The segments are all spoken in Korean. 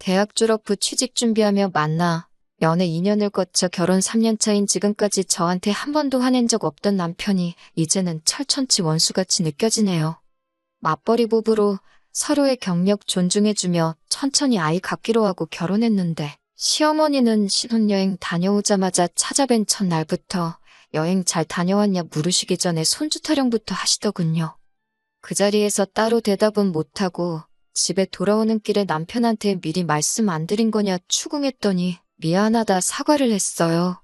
대학 졸업 후 취직 준비하며 만나 연애 2년을 거쳐 결혼 3년 차인 지금까지 저한테 한 번도 화낸 적 없던 남편이 이제는 철천지 원수같이 느껴지네요. 맞벌이 부부로 서로의 경력 존중해주며 천천히 아이 갖기로 하고 결혼했는데 시어머니는 신혼여행 다녀오자마자 찾아뵌 첫날부터 여행 잘 다녀왔냐 물으시기 전에 손주 타령부터 하시더군요. 그 자리에서 따로 대답은 못하고 집에 돌아오는 길에 남편한테 미리 말씀 안 드린 거냐 추궁했더니 미안하다 사과를 했어요.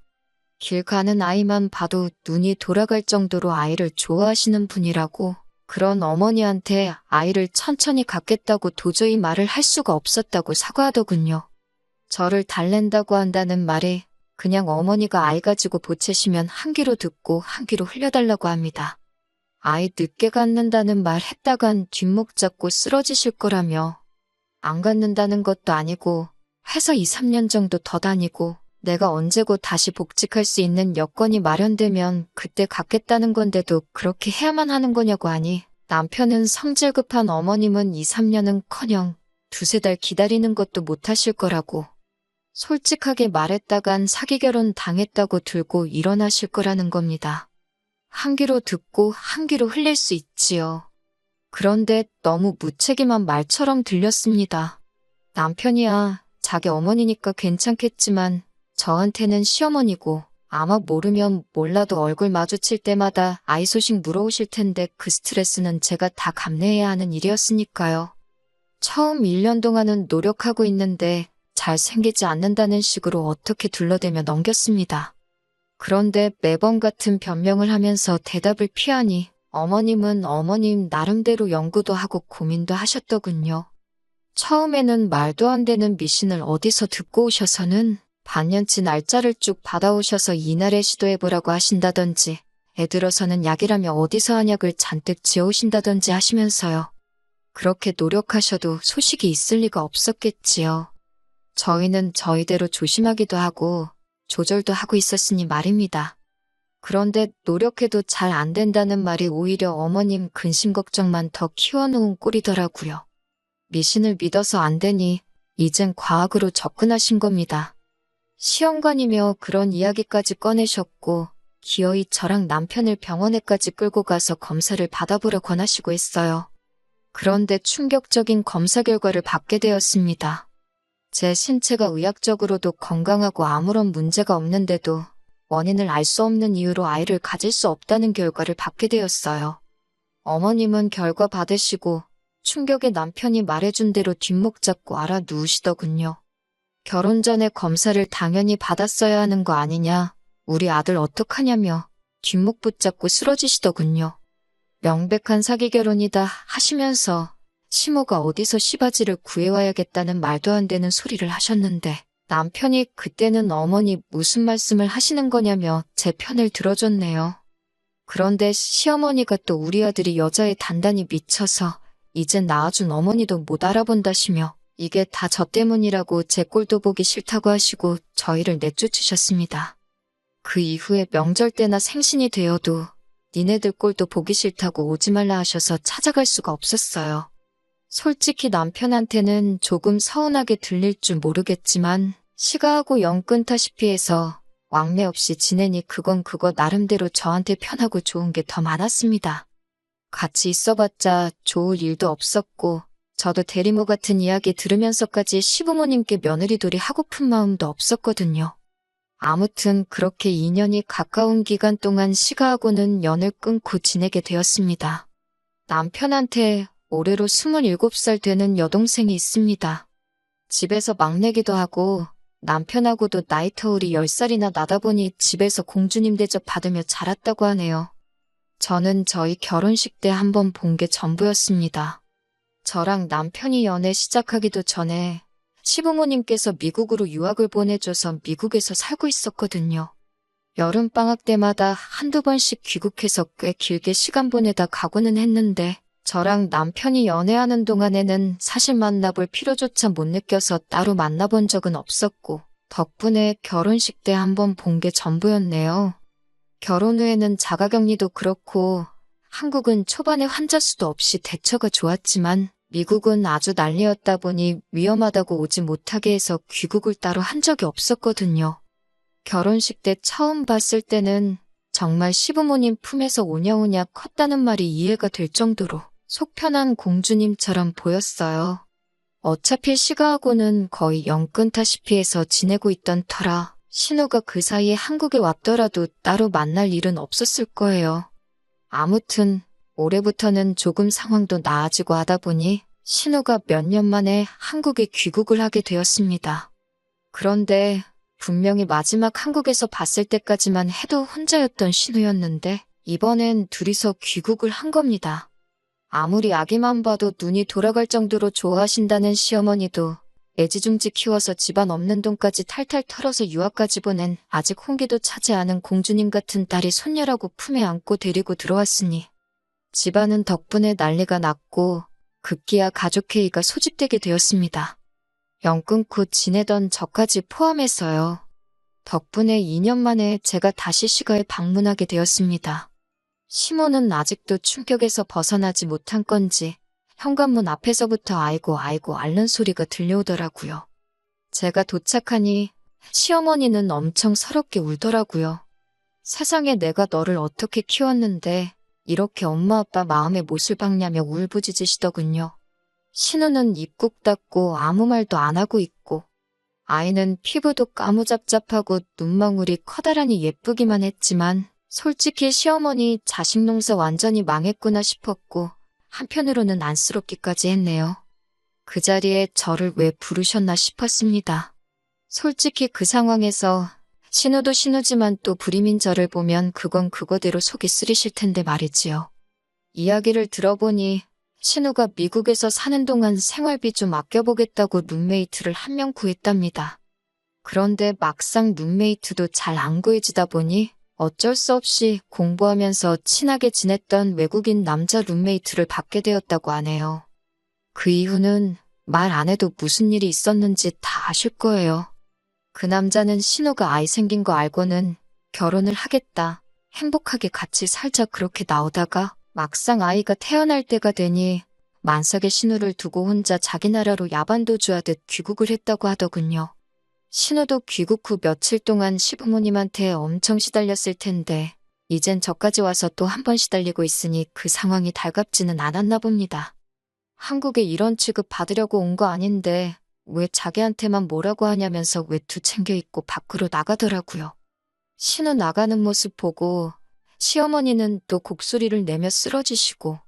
길 가는 아이만 봐도 눈이 돌아갈 정도로 아이를 좋아하시는 분이라고 그런 어머니한테 아이를 천천히 갖겠다고 도저히 말을 할 수가 없었다고 사과하더군요. 저를 달랜다고 한다는 말에 그냥 어머니가 아이 가지고 보채시면 한 귀로 듣고 한 귀로 흘려달라고 합니다. 아이 늦게 갖는다는 말 했다간 뒷목 잡고 쓰러지실 거라며 안 갖는다는 것도 아니고 회사 2, 3년 정도 더 다니고 내가 언제고 다시 복직할 수 있는 여건이 마련되면 그때 갖겠다는 건데도 그렇게 해야만 하는 거냐고 하니 남편은 성질 급한 어머님은 2, 3년은커녕 두세 달 기다리는 것도 못하실 거라고 솔직하게 말했다간 사기 결혼 당했다고 들고 일어나실 거라는 겁니다. 한 귀로 듣고 한 귀로 흘릴 수 있지요. 그런데 너무 무책임한 말처럼 들렸습니다. 남편이야 자기 어머니니까 괜찮겠지만 저한테는 시어머니고 아마 모르면 몰라도 얼굴 마주칠 때마다 아이 소식 물어오실 텐데 그 스트레스는 제가 다 감내해야 하는 일이었으니까요. 처음 1년 동안은 노력하고 있는데 잘생기지 않는다는 식으로 어떻게 둘러대며 넘겼습니다. 그런데 매번 같은 변명을 하면서 대답을 피하니 어머님은 어머님 나름대로 연구도 하고 고민도 하셨더군요. 처음에는 말도 안 되는 미신을 어디서 듣고 오셔서는 반년치 날짜를 쭉 받아오셔서 이날에 시도해보라고 하신다던지 애 들어서는 약이라며 어디서 한약을 잔뜩 지어오신다던지 하시면서요. 그렇게 노력하셔도 소식이 있을 리가 없었겠지요. 저희는 저희대로 조심하기도 하고 조절도 하고 있었으니 말입니다. 그런데 노력해도 잘 안 된다는 말이 오히려 어머님 근심 걱정만 더 키워놓은 꼴이더라고요. 미신을 믿어서 안 되니 이젠 과학으로 접근하신 겁니다. 시험관이며 그런 이야기까지 꺼내셨고 기어이 저랑 남편을 병원에까지 끌고 가서 검사를 받아보려 권하시고 했어요. 그런데 충격적인 검사 결과를 받게 되었습니다. 제 신체가 의학적으로도 건강하고 아무런 문제가 없는데도 원인을 알 수 없는 이유로 아이를 가질 수 없다는 결과를 받게 되었어요. 어머님은 결과 받으시고 충격에 남편이 말해준 대로 뒷목 잡고 알아 누우시더군요. 결혼 전에 검사를 당연히 받았어야 하는 거 아니냐, 우리 아들 어떡하냐며 뒷목 붙잡고 쓰러지시더군요. 명백한 사기 결혼이다 하시면서 시모가 어디서 시바지를 구해와야겠다는 말도 안 되는 소리를 하셨는데 남편이 그때는 어머니 무슨 말씀을 하시는 거냐며 제 편을 들어줬네요. 그런데 시어머니가 또 우리 아들이 여자에 단단히 미쳐서 이젠 낳아준 어머니도 못 알아본다시며 이게 다 저 때문이라고 제 꼴도 보기 싫다고 하시고 저희를 내쫓으셨습니다. 그 이후에 명절 때나 생신이 되어도 니네들 꼴도 보기 싫다고 오지 말라 하셔서 찾아갈 수가 없었어요. 솔직히 남편한테는 조금 서운하게 들릴 줄 모르겠지만 시가하고 영 끊다시피 해서 왕래 없이 지내니 그건 그거 나름대로 저한테 편하고 좋은 게 더 많았습니다. 같이 있어봤자 좋을 일도 없었고 저도 대리모 같은 이야기 들으면서까지 시부모님께 며느리돌이 하고픈 마음도 없었거든요. 아무튼 그렇게 2년이 가까운 기간 동안 시가하고는 연을 끊고 지내게 되었습니다. 남편한테 올해로 27살 되는 여동생이 있습니다. 집에서 막내기도 하고 남편하고도 나이 터울이 10살이나 나다 보니 집에서 공주님 대접 받으며 자랐다고 하네요. 저는 저희 결혼식 때 한번 본 게 전부였습니다. 저랑 남편이 연애 시작하기도 전에 시부모님께서 미국으로 유학을 보내줘서 미국에서 살고 있었거든요. 여름방학 때마다 한두 번씩 귀국해서 꽤 길게 시간 보내다 가고는 했는데 저랑 남편이 연애하는 동안에는 사실 만나볼 필요조차 못 느껴서 따로 만나본 적은 없었고 덕분에 결혼식 때 한번 본 게 전부였네요. 결혼 후에는 자가격리도 그렇고 한국은 초반에 환자 수도 없이 대처가 좋았지만 미국은 아주 난리였다 보니 위험하다고 오지 못하게 해서 귀국을 따로 한 적이 없었거든요. 결혼식 때 처음 봤을 때는 정말 시부모님 품에서 오냐오냐 컸다는 말이 이해가 될 정도로 속 편한 공주님처럼 보였어요. 어차피 시가하고는 거의 영 끊다시피 해서 지내고 있던 터라 신우가 그 사이에 한국에 왔더라도 따로 만날 일은 없었을 거예요. 아무튼 올해부터는 조금 상황도 나아지고 하다 보니 신우가 몇 년 만에 한국에 귀국을 하게 되었습니다. 그런데 분명히 마지막 한국에서 봤을 때까지만 해도 혼자였던 신우였는데 이번엔 둘이서 귀국을 한 겁니다. 아무리 아기만 봐도 눈이 돌아갈 정도로 좋아하신다는 시어머니도 애지중지 키워서 집안 없는 돈까지 탈탈 털어서 유학까지 보낸 아직 홍기도 차지 않은 공주님 같은 딸이 손녀라고 품에 안고 데리고 들어왔으니 집안은 덕분에 난리가 났고 급기야 가족회의가 소집되게 되었습니다. 영 끊고 지내던 저까지 포함해서요. 덕분에 2년 만에 제가 다시 시가에 방문하게 되었습니다. 시모는 아직도 충격에서 벗어나지 못한 건지 현관문 앞에서부터 아이고 앓는 소리가 들려오더라고요. 제가 도착하니 시어머니는 엄청 서럽게 울더라고요. 세상에 내가 너를 어떻게 키웠는데 이렇게 엄마 아빠 마음에 못을 박냐며 울부짖으시더군요. 신우는 입 꾹 닫고 아무 말도 안 하고 있고 아이는 피부도 까무잡잡하고 눈망울이 커다란히 예쁘기만 했지만 솔직히 시어머니 자식 농사 완전히 망했구나 싶었고 한편으로는 안쓰럽기까지 했네요. 그 자리에 저를 왜 부르셨나 싶었습니다. 솔직히 그 상황에서 신우도 신우지만 또 불임인 저를 보면 그건 그거대로 속이 쓰리실 텐데 말이지요. 이야기를 들어보니 신우가 미국에서 사는 동안 생활비 좀 아껴보겠다고 룸메이트를 한 명 구했답니다. 그런데 막상 룸메이트도 잘 안 구해지다 보니 어쩔 수 없이 공부하면서 친하게 지냈던 외국인 남자 룸메이트를 받게 되었다고 하네요. 그 이후는 말 안 해도 무슨 일이 있었는지 다 아실 거예요. 그 남자는 신우가 아이 생긴 거 알고는 결혼을 하겠다, 행복하게 같이 살자 그렇게 나오다가 막상 아이가 태어날 때가 되니 만삭의 신우를 두고 혼자 자기 나라로 야반도주하듯 귀국을 했다고 하더군요. 신우도 귀국 후 며칠 동안 시부모님한테 엄청 시달렸을 텐데 이젠 저까지 와서 또 한 번 시달리고 있으니 그 상황이 달갑지는 않았나 봅니다. 한국에 이런 취급 받으려고 온 거 아닌데 왜 자기한테만 뭐라고 하냐면서 외투 챙겨 입고 밖으로 나가더라고요. 신우 나가는 모습 보고 시어머니는 또 곡소리를 내며 쓰러지시고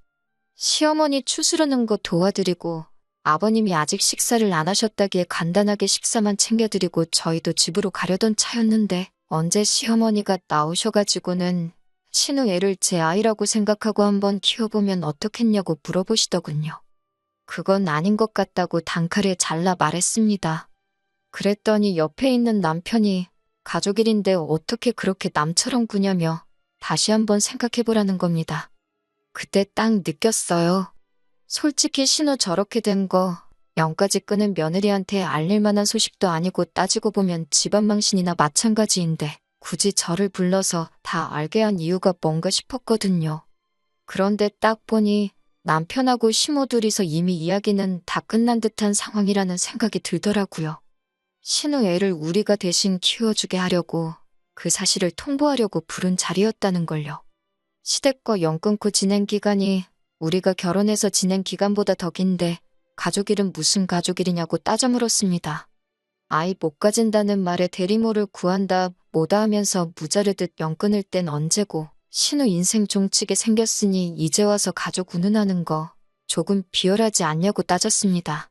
시어머니 추스르는 거 도와드리고 아버님이 아직 식사를 안 하셨다기에 간단하게 식사만 챙겨드리고 저희도 집으로 가려던 차였는데 언제 시어머니가 나오셔가지고는 신우 애를 제 아이라고 생각하고 한번 키워보면 어떻겠냐고 물어보시더군요. 그건 아닌 것 같다고 단칼에 잘라 말했습니다. 그랬더니 옆에 있는 남편이 가족 일인데 어떻게 그렇게 남처럼 구냐며 다시 한번 생각해보라는 겁니다. 그때 딱 느꼈어요. 솔직히 신우 저렇게 된 거 영까지 끄는 며느리한테 알릴 만한 소식도 아니고 따지고 보면 집안 망신이나 마찬가지인데 굳이 저를 불러서 다 알게 한 이유가 뭔가 싶었거든요. 그런데 딱 보니 남편하고 시모 둘이서 이미 이야기는 다 끝난 듯한 상황이라는 생각이 들더라고요. 신우 애를 우리가 대신 키워주게 하려고 그 사실을 통보하려고 부른 자리였다는 걸요. 시댁과 영 끊고 지낸 기간이 우리가 결혼해서 지낸 기간보다 더 긴데 가족일은 무슨 가족일이냐고 따져 물었습니다. 아이 못 가진다는 말에 대리모를 구한다 뭐다 하면서 무자르듯 영 끊을 땐 언제고 신우 인생 종치게 생겼으니 이제 와서 가족 운운하는 거 조금 비열하지 않냐고 따졌습니다.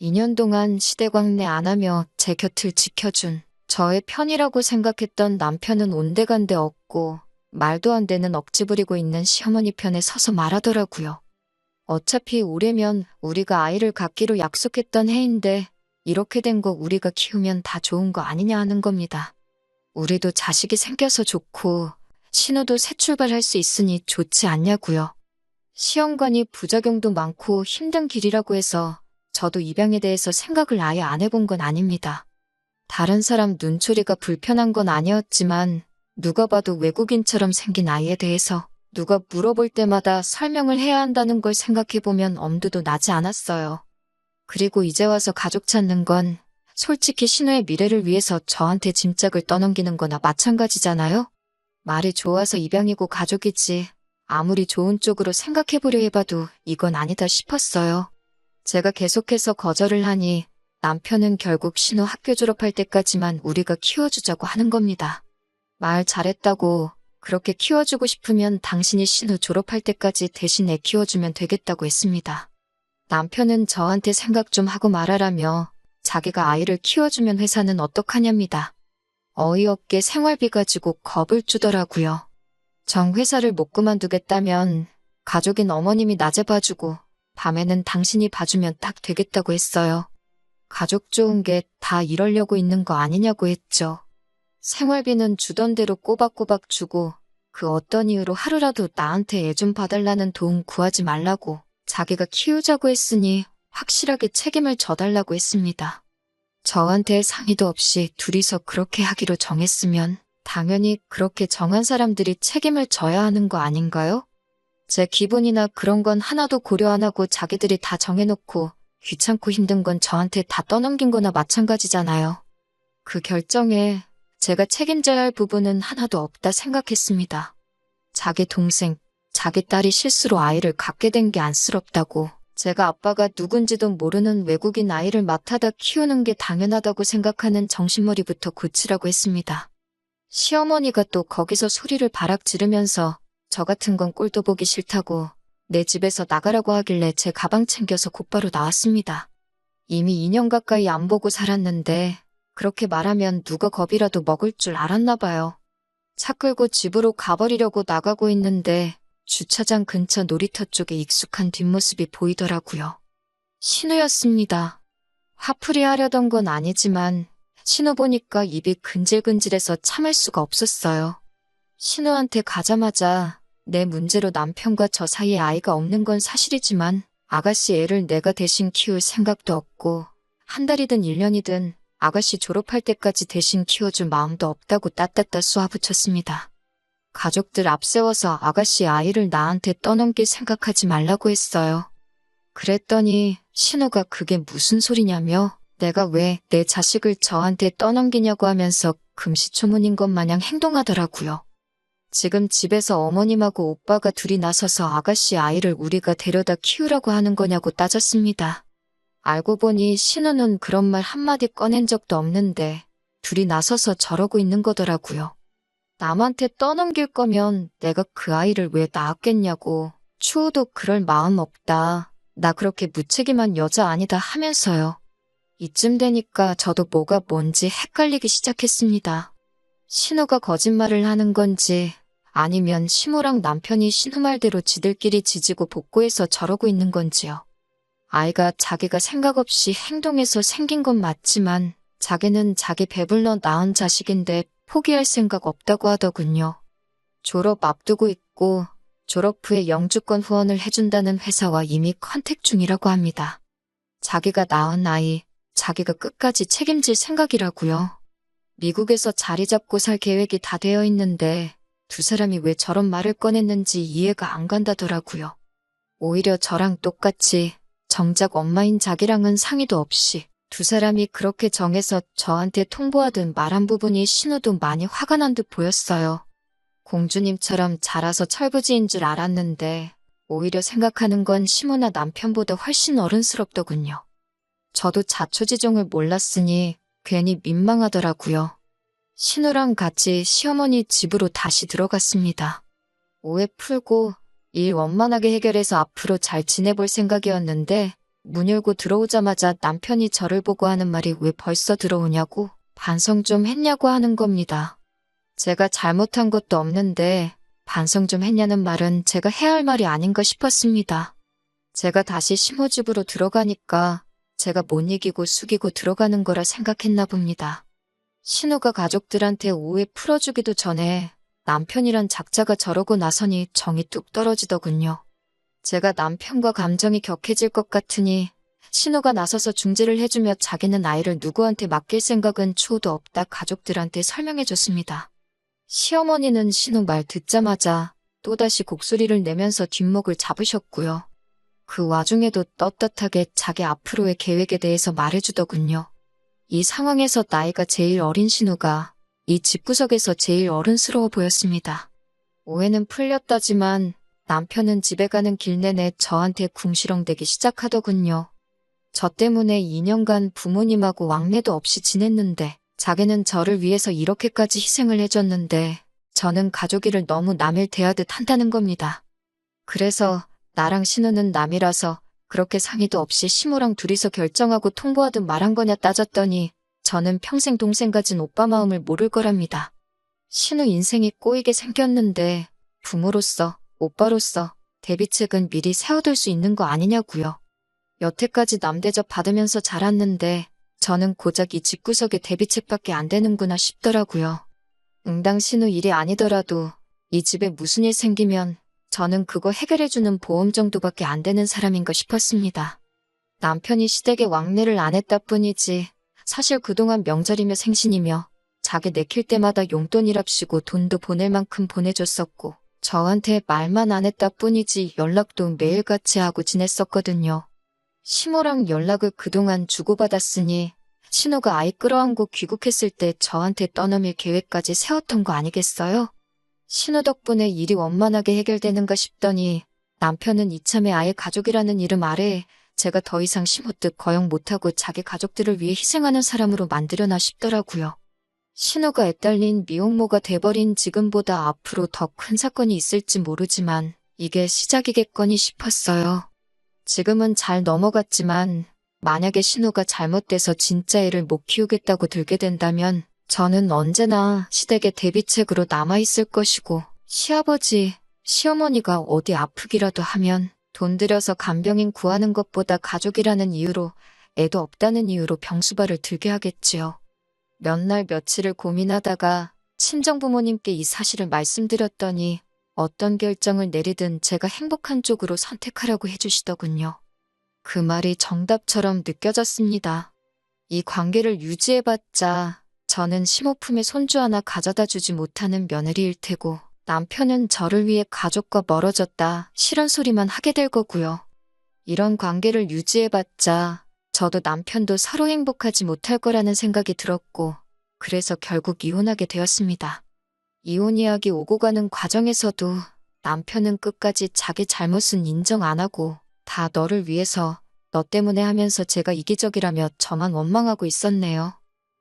2년 동안 시대광내 안 하며 제 곁을 지켜준 저의 편이라고 생각했던 남편은 온데간데 없고 말도 안 되는 억지 부리고 있는 시어머니 편에 서서 말하더라고요. 어차피 올해면 우리가 아이를 갖기로 약속했던 해인데 이렇게 된 거 우리가 키우면 다 좋은 거 아니냐 하는 겁니다. 우리도 자식이 생겨서 좋고 신우도 새 출발할 수 있으니 좋지 않냐고요. 시험관이 부작용도 많고 힘든 길이라고 해서 저도 입양에 대해서 생각을 아예 안 해본 건 아닙니다. 다른 사람 눈초리가 불편한 건 아니었지만 누가 봐도 외국인처럼 생긴 아이에 대해서 누가 물어볼 때마다 설명을 해야 한다는 걸 생각해보면 엄두도 나지 않았어요. 그리고 이제 와서 가족 찾는 건 솔직히 신우의 미래를 위해서 저한테 짐짝을 떠넘기는 거나 마찬가지잖아요? 말이 좋아서 입양이고 가족이지 아무리 좋은 쪽으로 생각해보려 해봐도 이건 아니다 싶었어요. 제가 계속해서 거절을 하니 남편은 결국 신우 학교 졸업할 때까지만 우리가 키워주자고 하는 겁니다. 말 잘했다고 그렇게 키워주고 싶으면 당신이 신우 졸업할 때까지 대신 애 키워주면 되겠다고 했습니다. 남편은 저한테 생각 좀 하고 말하라며 자기가 아이를 키워주면 회사는 어떡하냐입니다. 어이없게 생활비 가지고 겁을 주더라고요. 정 회사를 못 그만두겠다면 가족인 어머님이 낮에 봐주고 밤에는 당신이 봐주면 딱 되겠다고 했어요. 가족 좋은 게 다 이러려고 있는 거 아니냐고 했죠. 생활비는 주던 대로 꼬박꼬박 주고 그 어떤 이유로 하루라도 나한테 애 좀 봐달라는 도움 구하지 말라고 자기가 키우자고 했으니 확실하게 책임을 져달라고 했습니다. 저한테 상의도 없이 둘이서 그렇게 하기로 정했으면 당연히 그렇게 정한 사람들이 책임을 져야 하는 거 아닌가요? 제 기분이나 그런 건 하나도 고려 안 하고 자기들이 다 정해놓고 귀찮고 힘든 건 저한테 다 떠넘긴 거나 마찬가지잖아요. 그 결정에 제가 책임져야 할 부분은 하나도 없다 생각했습니다. 자기 동생, 자기 딸이 실수로 아이를 갖게 된 게 안쓰럽다고 제가 아빠가 누군지도 모르는 외국인 아이를 맡아다 키우는 게 당연하다고 생각하는 정신머리부터 고치라고 했습니다. 시어머니가 또 거기서 소리를 바락 지르면서 저 같은 건 꼴도 보기 싫다고 내 집에서 나가라고 하길래 제 가방 챙겨서 곧바로 나왔습니다. 이미 2년 가까이 안 보고 살았는데 그렇게 말하면 누가 겁이라도 먹을 줄 알았나 봐요. 차 끌고 집으로 가버리려고 나가고 있는데 주차장 근처 놀이터 쪽에 익숙한 뒷모습이 보이더라고요. 신우였습니다. 화풀이 하려던 건 아니지만 신우 보니까 입이 근질근질해서 참을 수가 없었어요. 신우한테 가자마자 내 문제로 남편과 저 사이에 아이가 없는 건 사실이지만 아가씨 애를 내가 대신 키울 생각도 없고 한 달이든 1년이든 아가씨 졸업할 때까지 대신 키워줄 마음도 없다고 따따따 쏘아붙였습니다. 가족들 앞세워서 아가씨 아이를 나한테 떠넘길 생각하지 말라고 했어요. 그랬더니 신우가 그게 무슨 소리냐며 내가 왜 내 자식을 저한테 떠넘기냐고 하면서 금시초문인 것 마냥 행동하더라고요. 지금 집에서 어머님하고 오빠가 둘이 나서서 아가씨 아이를 우리가 데려다 키우라고 하는 거냐고 따졌습니다. 알고 보니 신우는 그런 말 한마디 꺼낸 적도 없는데 둘이 나서서 저러고 있는 거더라고요. 남한테 떠넘길 거면 내가 그 아이를 왜 낳았겠냐고. 추호도 그럴 마음 없다. 나 그렇게 무책임한 여자 아니다 하면서요. 이쯤 되니까 저도 뭐가 뭔지 헷갈리기 시작했습니다. 신우가 거짓말을 하는 건지 아니면 시모랑 남편이 신우 말대로 지들끼리 지지고 볶고해서 저러고 있는 건지요. 아이가 자기가 생각 없이 행동해서 생긴 건 맞지만 자기는 자기 배불러 낳은 자식인데 포기할 생각 없다고 하더군요. 졸업 앞두고 있고 졸업 후에 영주권 후원을 해준다는 회사와 이미 컨택 중이라고 합니다. 자기가 낳은 아이, 자기가 끝까지 책임질 생각이라고요. 미국에서 자리 잡고 살 계획이 다 되어 있는데 두 사람이 왜 저런 말을 꺼냈는지 이해가 안 간다더라고요. 오히려 저랑 똑같이 정작 엄마인 자기랑은 상의도 없이 두 사람이 그렇게 정해서 저한테 통보하듯 말한 부분이 신우도 많이 화가 난 듯 보였어요. 공주님처럼 자라서 철부지인 줄 알았는데 오히려 생각하는 건 시모나 남편보다 훨씬 어른스럽더군요. 저도 자초지종을 몰랐으니 괜히 민망하더라고요. 신우랑 같이 시어머니 집으로 다시 들어갔습니다. 오해 풀고 일 원만하게 해결해서 앞으로 잘 지내볼 생각이었는데 문 열고 들어오자마자 남편이 저를 보고 하는 말이 왜 벌써 들어오냐고 반성 좀 했냐고 하는 겁니다. 제가 잘못한 것도 없는데 반성 좀 했냐는 말은 제가 해야 할 말이 아닌가 싶었습니다. 제가 다시 시모 집으로 들어가니까 제가 못 이기고 숙이고 들어가는 거라 생각했나 봅니다. 신우가 가족들한테 오해 풀어주기도 전에 남편이란 작자가 저러고 나서니 정이 뚝 떨어지더군요. 제가 남편과 감정이 격해질 것 같으니 신우가 나서서 중재를 해주며 자기는 아이를 누구한테 맡길 생각은 추호도 없다 가족들한테 설명해줬습니다. 시어머니는 신우 말 듣자마자 또다시 곡소리를 내면서 뒷목을 잡으셨고요. 그 와중에도 떳떳하게 자기 앞으로의 계획에 대해서 말해주더군요. 이 상황에서 나이가 제일 어린 신우가 이 집구석에서 제일 어른스러워 보였습니다. 오해는 풀렸다지만 남편은 집에 가는 길 내내 저한테 궁시렁대기 시작하더군요. 저 때문에 2년간 부모님하고 왕래도 없이 지냈는데 자기는 저를 위해서 이렇게까지 희생을 해줬는데 저는 가족이를 너무 남일 대하듯 한다는 겁니다. 그래서 나랑 신우는 남이라서 그렇게 상의도 없이 시모랑 둘이서 결정하고 통보하듯 말한 거냐 따졌더니 저는 평생 동생 가진 오빠 마음을 모를 거랍니다. 신우 인생이 꼬이게 생겼는데 부모로서, 오빠로서 대비책은 미리 세워둘 수 있는 거 아니냐고요. 여태까지 남 대접 받으면서 자랐는데 저는 고작 이 집구석에 대비책밖에 안 되는구나 싶더라고요. 응당 신우 일이 아니더라도 이 집에 무슨 일 생기면 저는 그거 해결해주는 보험 정도밖에 안 되는 사람인가 싶었습니다. 남편이 시댁에 왕래를 안 했다 뿐이지 사실 그동안 명절이며 생신이며 자기 내킬 때마다 용돈이랍시고 돈도 보낼 만큼 보내줬었고 저한테 말만 안 했다 뿐이지 연락도 매일같이 하고 지냈었거든요. 시모랑 연락을 그동안 주고받았으니 신우가 아이 끌어안고 귀국했을 때 저한테 떠넘일 계획까지 세웠던 거 아니겠어요? 신우 덕분에 일이 원만하게 해결되는가 싶더니 남편은 이참에 아예 가족이라는 이름 아래에 제가 더 이상 시모 뜻 거역 못하고 자기 가족들을 위해 희생하는 사람으로 만들려나 싶더라고요. 신우가 애딸린 미혼모가 돼버린 지금보다 앞으로 더 큰 사건이 있을지 모르지만 이게 시작이겠거니 싶었어요. 지금은 잘 넘어갔지만 만약에 신우가 잘못돼서 진짜 애를 못 키우겠다고 들게 된다면 저는 언제나 시댁의 대비책으로 남아있을 것이고 시아버지, 시어머니가 어디 아프기라도 하면 돈 들여서 간병인 구하는 것보다 가족이라는 이유로 애도 없다는 이유로 병수발을 들게 하겠지요. 몇 날 며칠을 고민하다가 친정부모님께 이 사실을 말씀드렸더니 어떤 결정을 내리든 제가 행복한 쪽으로 선택하라고 해주시더군요. 그 말이 정답처럼 느껴졌습니다. 이 관계를 유지해봤자 저는 시모품에 손주 하나 가져다 주지 못하는 며느리일 테고 남편은 저를 위해 가족과 멀어졌다 싫은 소리만 하게 될 거고요. 이런 관계를 유지해봤자 저도 남편도 서로 행복하지 못할 거라는 생각이 들었고 그래서 결국 이혼하게 되었습니다. 이혼 이야기 오고 가는 과정에서도 남편은 끝까지 자기 잘못은 인정 안 하고 다 너를 위해서 너 때문에 하면서 제가 이기적이라며 저만 원망하고 있었네요.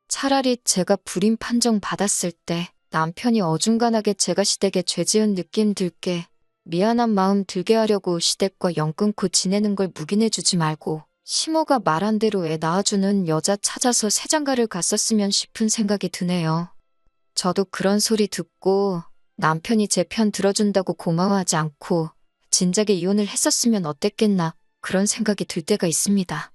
차라리 제가 불임 판정 받았을 때 남편이 어중간하게 제가 시댁에 죄 지은 느낌 들게 미안한 마음 들게 하려고 시댁과 연 끊고 지내는 걸 묵인해주지 말고 시모가 말한 대로 애 낳아주는 여자 찾아서 새장가를 갔었으면 싶은 생각이 드네요. 저도 그런 소리 듣고 남편이 제 편 들어준다고 고마워하지 않고 진작에 이혼을 했었으면 어땠겠나 그런 생각이 들 때가 있습니다.